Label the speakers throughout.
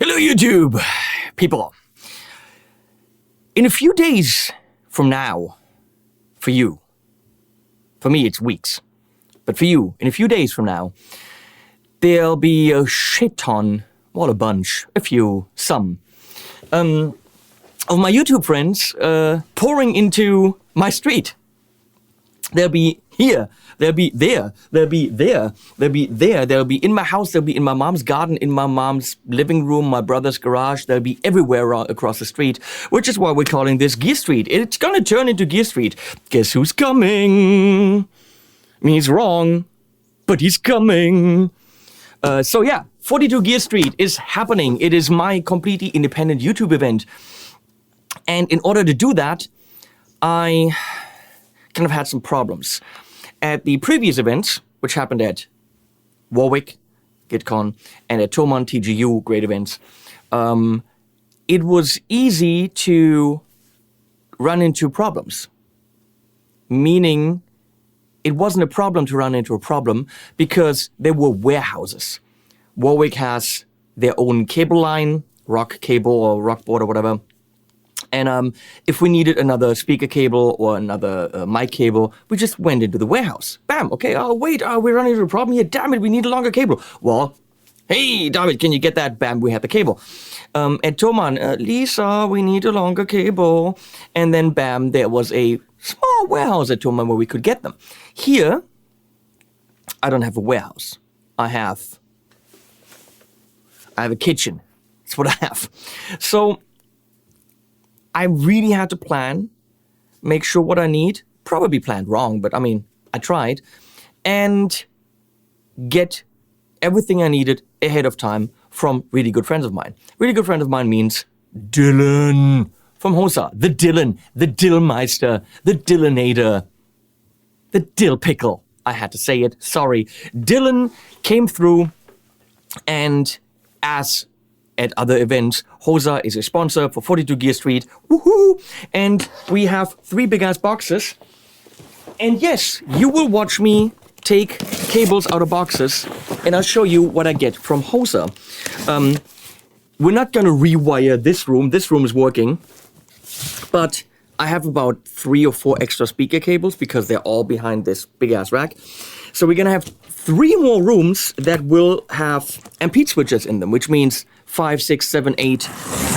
Speaker 1: Hello, YouTube people. In a few days from now, for you, for me it's weeks, but for you, in a few days from now, there'll be a shit ton, well, a bunch, a few, some, of my YouTube friends pouring into my street. They'll be here, they'll be there, they'll be there, they'll be there, they'll be in my house, they'll be in my mom's garden, in my mom's living room, my brother's garage, they'll be everywhere across the street, which is why we're calling this Gear Street. It's gonna turn into Gear Street. Guess who's coming? He's wrong, but he's coming. So yeah, 42 Gear Street is happening. It is my completely independent YouTube event. And in order to do that, I kind of had some problems. At the previous events, which happened at Warwick, GitCon, and at Thomann, TGU, great events, it was easy to run into problems. Meaning, it wasn't a problem to run into a problem because there were warehouses. Warwick has their own cable line, rock cable or rock board or whatever. And if we needed another speaker cable or another mic cable, we just went into the warehouse. Bam, okay, oh wait, we're running into a problem here. Damn it, we need a longer cable. Well, hey, David, can you get that? Bam, we had the cable. At Thomann, Lisa, we need a longer cable. And then bam, there was a small warehouse at Thomann where we could get them. Here, I don't have a warehouse. I have a kitchen. That's what I have. So I really had to plan, make sure what I need, probably planned wrong, but I mean, I tried, and get everything I needed ahead of time from really good friends of mine. Really good friend of mine means Dylan from Hosa, the Dylan, the Dillmeister, the Dillinator, the Dill Pickle. I had to say it, sorry. Dylan came through, and as at other events, Hosa is a sponsor for 42 Gear Street. Woohoo! And we have 3 big-ass boxes. And yes, you will watch me take cables out of boxes, and I'll show you what I get from Hosa. We're not gonna rewire this room. This room is working. But I have about 3 or 4 extra speaker cables because they're all behind this big-ass rack. So we're gonna have 3 more rooms that will have ampere switches in them, which means 5, 6, 7, 8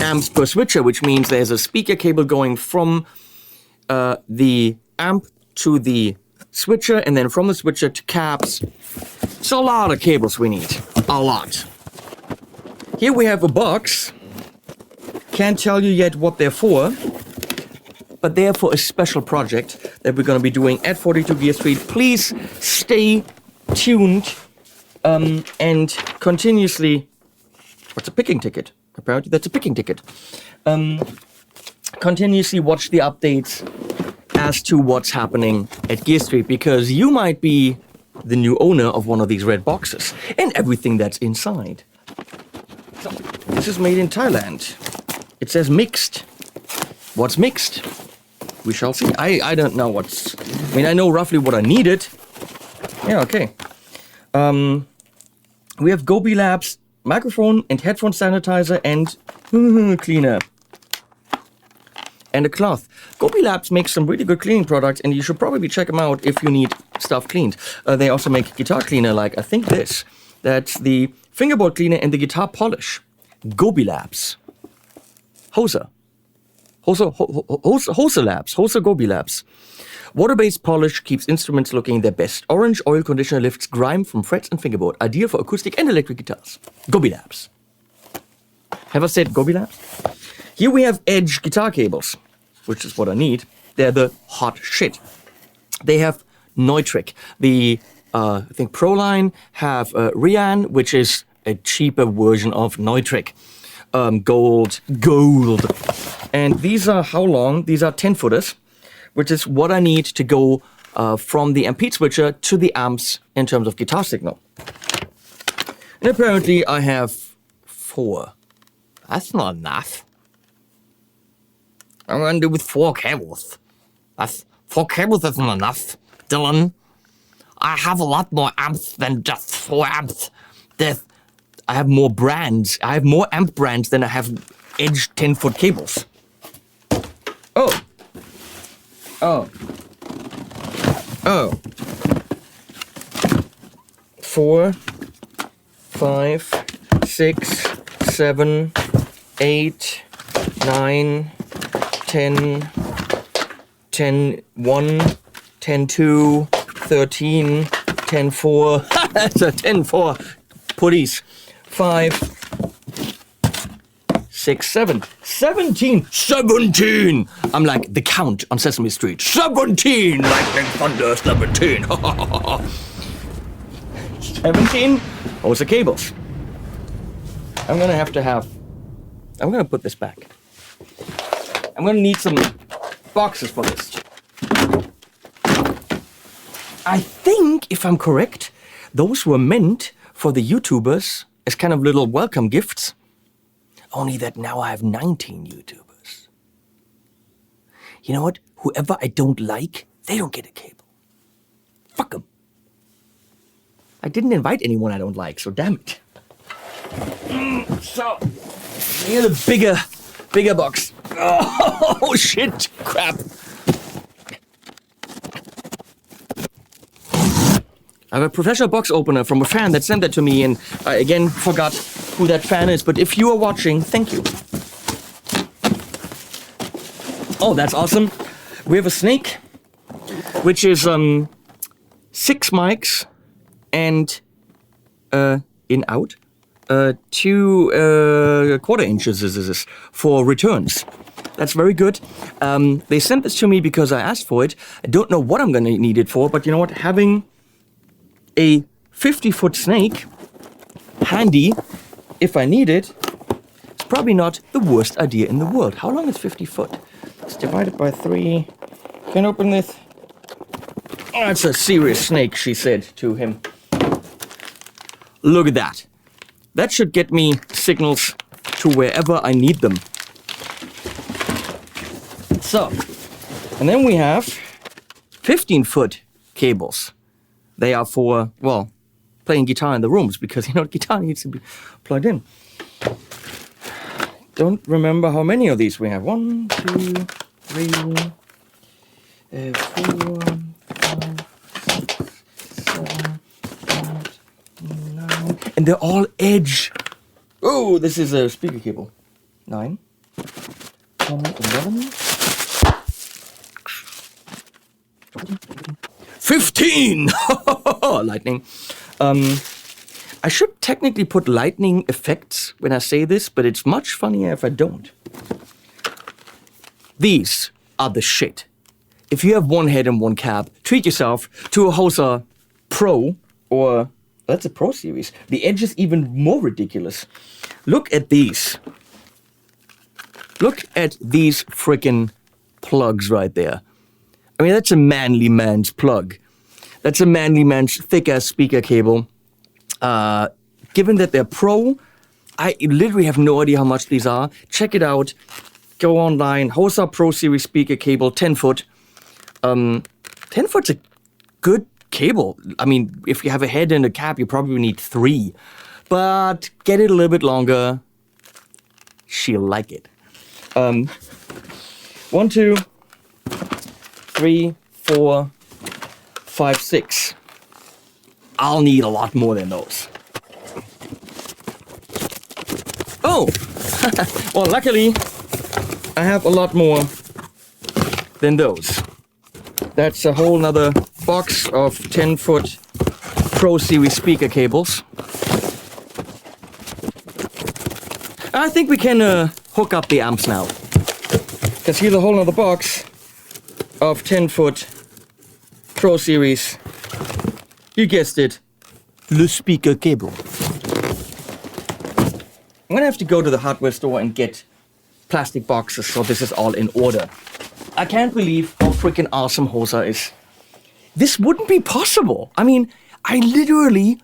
Speaker 1: amps per switcher, which means there's a speaker cable going from the amp to the switcher, and then from the switcher to cabs. It's a lot of cables we need. A lot. Here we have a box. Can't tell you yet what they're for, but they're for a special project that we're going to be doing at 42 Gear Street. Please stay tuned and continuously... What's a picking ticket? Apparently that's a picking ticket. Continuously watch the updates as to what's happening at Gear Street, because you might be the new owner of one of these red boxes and everything that's inside. So, this is made in Thailand. It says mixed. What's mixed? We shall see. I don't know what's... I mean, I know roughly what I needed. Yeah, okay. We have Gobi Labs microphone and headphone sanitizer and cleaner. And a cloth. Gobi Labs makes some really good cleaning products, and you should probably check them out if you need stuff cleaned. They also make guitar cleaner, like I think this. That's the fingerboard cleaner and the guitar polish. Gobi Labs. Hosa Labs. Hosa Gobi Labs. Water-based polish keeps instruments looking their best. Orange oil conditioner lifts grime from frets and fingerboard. Ideal for acoustic and electric guitars. Gobi Labs. Have I said Gobi Labs? Here we have Edge guitar cables, which is what I need. They're the hot shit. They have Neutrik. The, I think Proline have Rian, which is a cheaper version of Neutrik. Gold. And these are how long? These are 10-footers. Which is what I need to go from the ampere switcher to the amps in terms of guitar signal. And apparently I have 4. That's not enough. I'm going to do with 4 cables. That's 4 cables isn't enough, Dylan. I have a lot more amps than just 4 amps. There's I have more brands. I have more amp brands than I have Edge 10-foot cables. Oh. Oh. Oh. 4, 5, 6, 7, 8, 9, 10, 10, 1, 10, 2, 13, 10, 4. That's a 10, 4 putties. 5, 6, 7, 17, 17. I'm like the Count on Sesame Street. 17, lightning thunder, 17. 17 Hosa cables. I'm gonna put this back. I'm gonna need some boxes for this. I think, if I'm correct, those were meant for the YouTubers as kind of little welcome gifts. Only that now I have 19 YouTubers. You know what? Whoever I don't like, they don't get a cable. Fuck them. I didn't invite anyone I don't like, so damn it. So, here's a bigger box. Oh, shit, crap. I have a professional box opener from a fan that sent that to me, and I again forgot who that fan is, but if you are watching, thank you. Oh, that's awesome. We have a snake, which is 6 mics and in out 2 1/4 inches is for returns. That's very good. They sent this to me because I asked for it. I don't know what I'm gonna need it for, but you know what? Having a 50-foot snake handy, if I need it, it's probably not the worst idea in the world. How long is 50 foot? Let's divide it by 3. Can I open this? Oh, that's a serious snake, she said to him. Look at that. That should get me signals to wherever I need them. So, and then we have 15-foot cables. They are for, well, playing guitar in the rooms, because, you know, guitar needs to be plugged in. Don't remember how many of these we have. 1, 2, 3, 4, 5, 6, 7, 8, 9. And they're all Edge. Oh, this is a speaker cable. 9, 10, 11. 15! Lightning. I should technically put lightning effects when I say this, but it's much funnier if I don't. These are the shit. If you have one head and one cab, treat yourself to a Hosa Pro, or that's a Pro series. The Edge is even more ridiculous. Look at these. Look at these frickin' plugs right there. I mean, that's a manly man's plug. That's a manly man's thick-ass speaker cable. Given that they're Pro, I literally have no idea how much these are. Check it out. Go online. Hosa Pro Series speaker cable, 10-foot. 10-foot's a good cable. I mean, if you have a head and a cap, you probably need 3. But get it a little bit longer. She'll like it. 1, 2... 3, 4, 5, 6. I'll need a lot more than those. Oh! Well, luckily, I have a lot more than those. That's a whole nother box of 10-foot Pro Series speaker cables. I think we can hook up the amps now. Because here's a whole nother box of 10-foot Pro Series, you guessed it, the speaker cable. I'm gonna have to go to the hardware store and get plastic boxes so this is all in order. I can't believe how freaking awesome Hosa is. This wouldn't be possible. I mean, I literally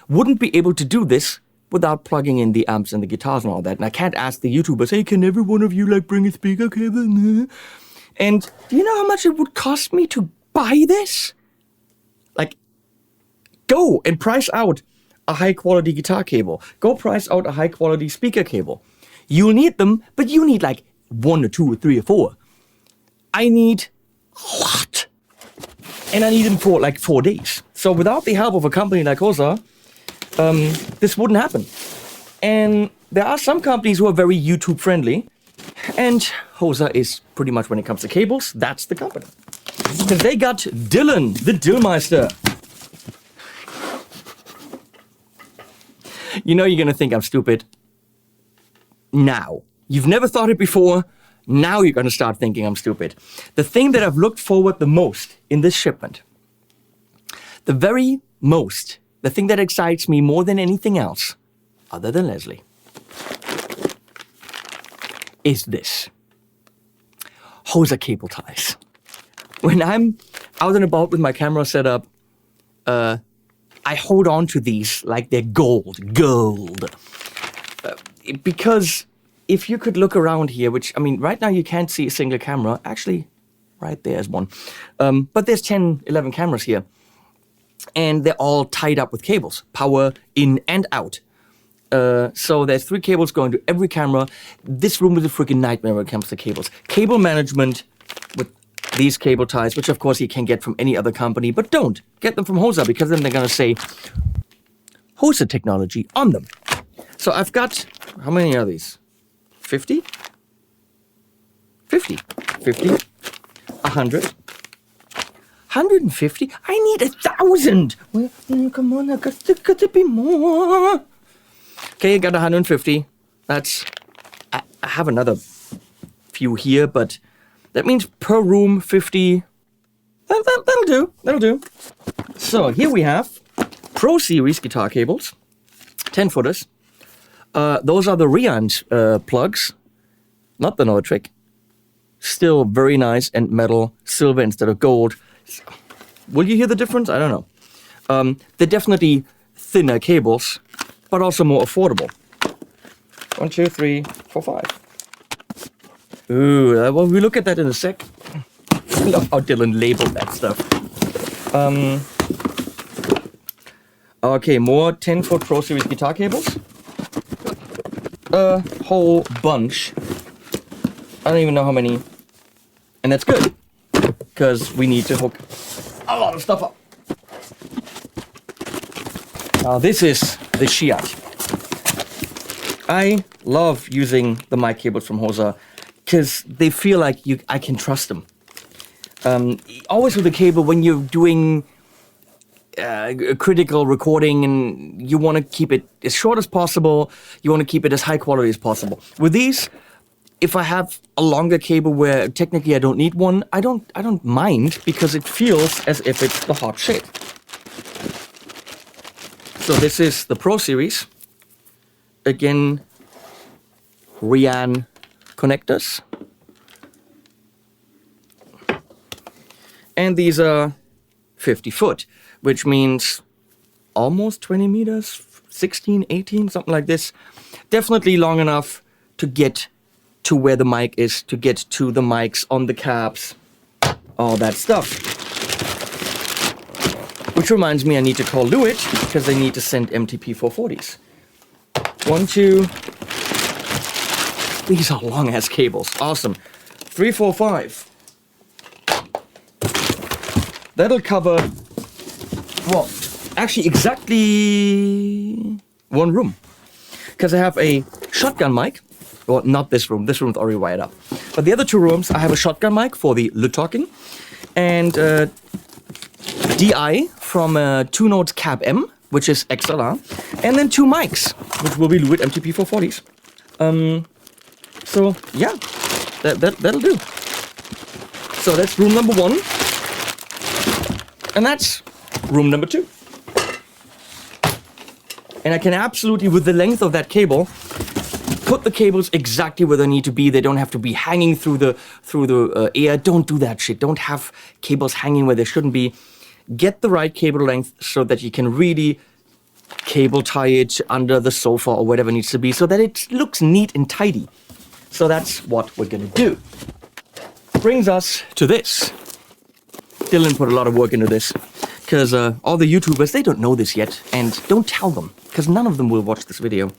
Speaker 1: wouldn't be able to do this without plugging in the amps and the guitars and all that. And I can't ask the YouTubers, hey, can every one of you like bring a speaker cable? And do you know how much it would cost me to buy this? Like, go and price out a high quality guitar cable. Go price out a high quality speaker cable. You'll need them, but you need like 1 or 2 or 3 or 4. I need a lot. And I need them for like 4 days. So without the help of a company like Hosa, this wouldn't happen. And there are some companies who are very YouTube friendly. And Hosa is pretty much, when it comes to cables, that's the company. Because they got Dylan, the Dillmeister. You know you're going to think I'm stupid. Now. You've never thought it before. Now you're going to start thinking I'm stupid. The thing that I've looked forward the most in this shipment, the very most, the thing that excites me more than anything else, other than Leslie, is this. Hosa cable ties. When I'm out and about with my camera set up, I hold on to these like they're gold. Because if you could look around here, which, I mean, right now you can't see a single camera. Actually, right there's one. But there's 10, 11 cameras here. And they're all tied up with cables. Power in and out. So there's 3 cables going to every camera. This room is a freaking nightmare when it comes to cables. Cable management with these cable ties, which of course you can get from any other company, but don't get them from Hosa, because then they're going to say Hosa technology on them. So I've got, how many are these? 50? 50. 50. 100. 150? I need 1,000. Well, come on, I got to be more. Okay, I got 150. That's, I have another few here, but that means per room 50. That'll do. So here we have Pro Series guitar cables, 10-footers. Those are the Riant plugs, not the Nortrick. Still very nice, and metal, silver instead of gold. Will you hear the difference? I don't know. They're definitely thinner cables, but also more affordable. 1, 2, 3, 4, 5. Ooh, well, we look at that in a sec. I love how Dylan labeled that stuff. Okay, more 10-foot Pro Series guitar cables. A whole bunch. I don't even know how many. And that's good, because we need to hook a lot of stuff up. Now this is the Shiat. I love using the mic cables from Hosa, because they feel like I can trust them. Always with the cable, when you're doing a critical recording and you want to keep it as short as possible, you want to keep it as high quality as possible. With these, if I have a longer cable where technically I don't need one, I don't mind, because it feels as if it's the hot shit. So this is the Pro Series. Again, Rian connectors. And these are 50-foot, which means almost 20 meters, 16, 18, something like this. Definitely long enough to get to where the mic is, to get to the mics on the cabs, all that stuff. Which reminds me, I need to call Lewitt, because they need to send MTP 440s. 1, 2. These are long-ass cables. Awesome. 3, 4, 5. That'll cover, well, actually exactly 1 room. Because I have a shotgun mic. Well, not this room. This room's already wired up. But the other 2 rooms, I have a shotgun mic for the Le Talking. And DI from 2 Notes Cab M, which is XLR. And then 2 mics, which will be Lewitt MTP 440s. So, yeah, that'll do. So that's room number 1. And that's room number 2. And I can absolutely, with the length of that cable, put the cables exactly where they need to be. They don't have to be hanging through the air. Don't do that shit. Don't have cables hanging where they shouldn't be. Get the right cable length so that you can really cable tie it under the sofa or whatever needs to be, so that it looks neat and tidy. So that's what we're gonna do. Brings us to this. Dylan put a lot of work into this, because all the YouTubers, they don't know this yet, and don't tell them, because none of them will watch this video.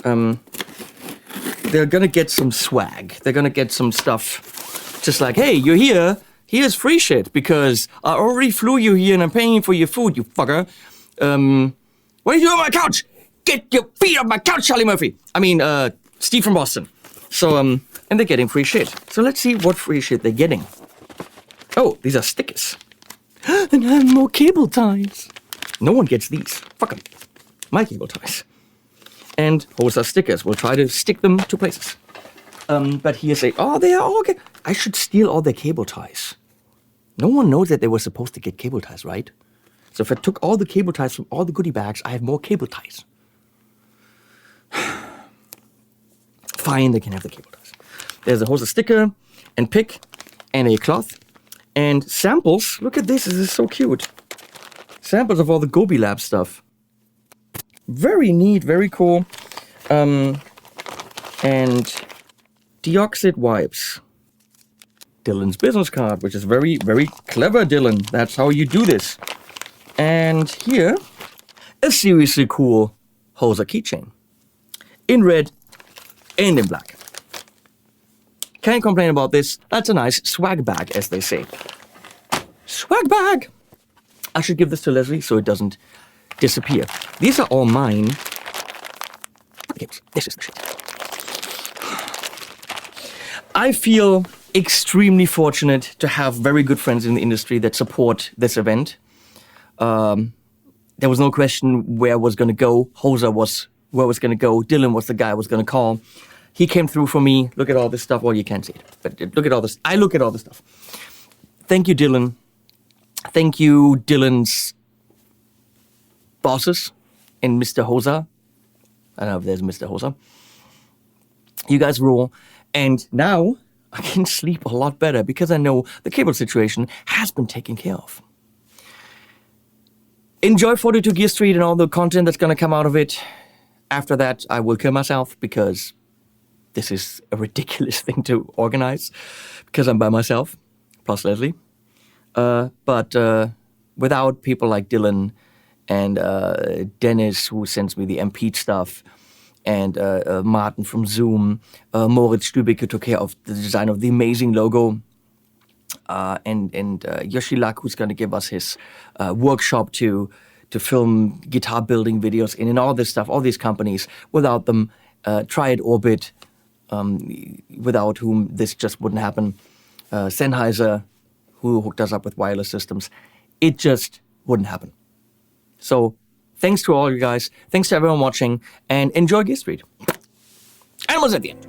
Speaker 1: They're gonna get some swag. They're gonna get some stuff, just like, hey, you're here, here's free shit, because I already flew you here and I'm paying for your food, you fucker. What are you doing on my couch? Get your feet off my couch, Charlie Murphy. I mean, Steve from Boston. So, and they're getting free shit. So let's see what free shit they're getting. Oh, these are stickers. And I have more cable ties. No one gets these. Fuck them. My cable ties. And Hosa stickers. We'll try to stick them to places. But here's oh, they are all okay. I should steal all their cable ties. No one knows that they were supposed to get cable ties, right? So if I took all the cable ties from all the goodie bags, I have more cable ties. Fine, they can have the cable ties. There's a Hosa sticker and pick and a cloth and samples. Look at this. This is so cute. Samples of all the Gobi Lab stuff. Very neat, very cool. And deoxid wipes. Dylan's business card, which is very, very clever, Dylan. That's how you do this. And here, a seriously cool Hosa keychain. In red and in black. Can't complain about this. That's a nice swag bag, as they say. Swag bag! I should give this to Leslie so it doesn't disappear. These are all mine. This is the shit. I feel extremely fortunate to have very good friends in the industry that support this event. There was no question where I was going to go. Hosa was where I was going to go. Dylan was the guy I was going to call. He came through for me. Look at all this stuff. Well, you can't see it, but look at all this. I look at all this stuff. Thank you, Dylan. Thank you, Dylan's bosses and Mr. Hosa. I don't know if there's Mr. Hosa. You guys rule. And now I can sleep a lot better because I know the cable situation has been taken care of. Enjoy 42 Gear Street and all the content that's going to come out of it. After that, I will kill myself because this is a ridiculous thing to organize because I'm by myself, plus Leslie. But without people like Dylan and Dennis, who sends me the MP stuff, and Martin from Zoom, Moritz Stübeck, who took care of the design of the amazing logo, and Yoshi Lack, who's going to give us his workshop to film guitar building videos in, and all this stuff, all these companies. Without them, Triad Orbit, without whom this just wouldn't happen. Sennheiser, who hooked us up with wireless systems. It just wouldn't happen. So thanks to all you guys. Thanks to everyone watching, and enjoy Gear Street. And was at the end.